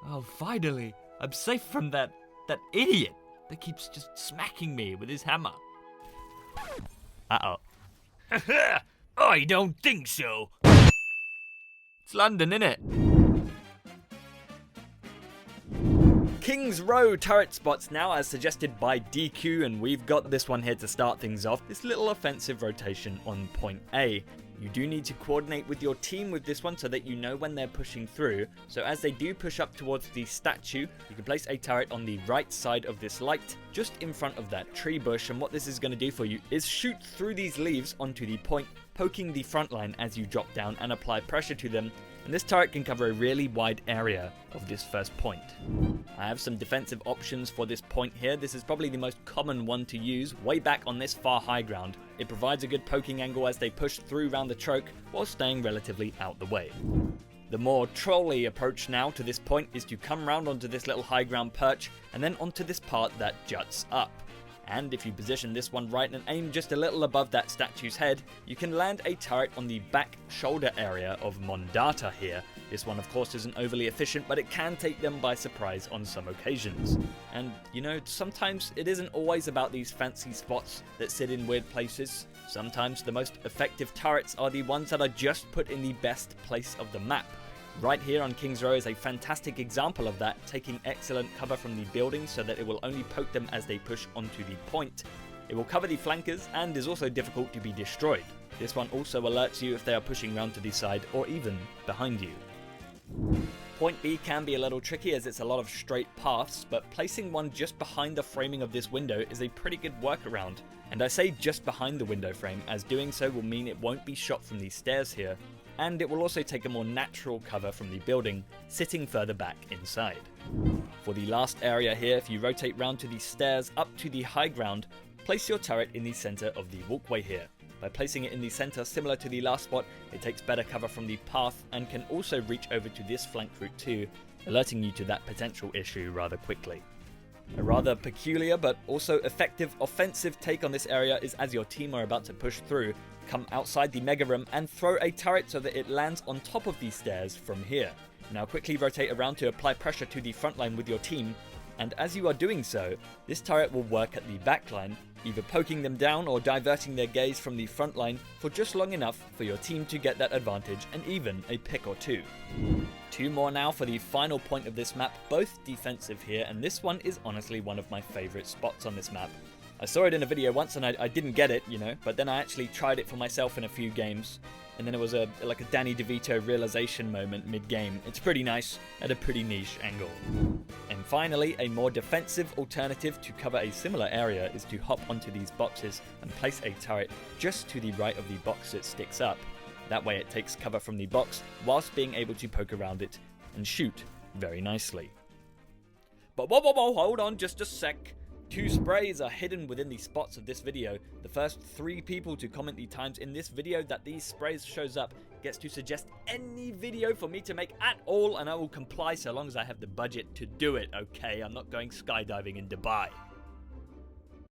Oh, finally! I'm safe from that idiot that keeps just smacking me with his hammer. Uh-oh. I don't think so. It's London, innit? King's Row turret spots now as suggested by DQ, and we've got this one here to start things off. This little offensive rotation on point A. You do need to coordinate with your team with this one so that you know when they're pushing through. So as they do push up towards the statue, you can place a turret on the right side of this light, just in front of that tree bush. And what this is going to do for you is shoot through these leaves onto the point, poking the front line as you drop down and apply pressure to them. And this turret can cover a really wide area of this first point. I have some defensive options for this point here. This is probably the most common one to use, way back on this far high ground. It provides a good poking angle as they push through round the choke while staying relatively out the way. The more trolly approach now to this point is to come round onto this little high ground perch and then onto this part that juts up. And if you position this one right and aim just a little above that statue's head, you can land a turret on the back shoulder area of Mondata here. This one of course isn't overly efficient, but it can take them by surprise on some occasions. And you know, sometimes it isn't always about these fancy spots that sit in weird places. Sometimes the most effective turrets are the ones that are just put in the best place of the map. Right here on King's Row is a fantastic example of that, taking excellent cover from the building so that it will only poke them as they push onto the point. It will cover the flankers and is also difficult to be destroyed. This one also alerts you if they are pushing round to the side or even behind you. Point B can be a little tricky as it's a lot of straight paths, but placing one just behind the framing of this window is a pretty good workaround. And I say just behind the window frame, as doing so will mean it won't be shot from these stairs here, and it will also take a more natural cover from the building, sitting further back inside. For the last area here, if you rotate round to the stairs up to the high ground, place your turret in the center of the walkway here. By placing it in the center, similar to the last spot, it takes better cover from the path and can also reach over to this flank route too, alerting you to that potential issue rather quickly. A rather peculiar but also effective offensive take on this area is as your team are about to push through, come outside the mega room and throw a turret so that it lands on top of these stairs from here. Now quickly rotate around to apply pressure to the front line with your team, and as you are doing so, this turret will work at the back line, either poking them down or diverting their gaze from the front line for just long enough for your team to get that advantage and even a pick or two. Two more now for the final point of this map, both defensive here, and this one is honestly one of my favorite spots on this map. I saw it in a video once and I didn't get it, you know, but then I actually tried it for myself in a few games, and then it was like a Danny DeVito realization moment mid-game. It's pretty nice at a pretty niche angle. And finally, a more defensive alternative to cover a similar area is to hop onto these boxes and place a turret just to the right of the box that sticks up. That way it takes cover from the box whilst being able to poke around it and shoot very nicely. But whoa, hold on just a sec. 2 sprays are hidden within the spots of this video. The first 3 people to comment the times in this video that these sprays shows up gets to suggest any video for me to make at all, and I will comply so long as I have the budget to do it, okay? I'm not going skydiving in Dubai.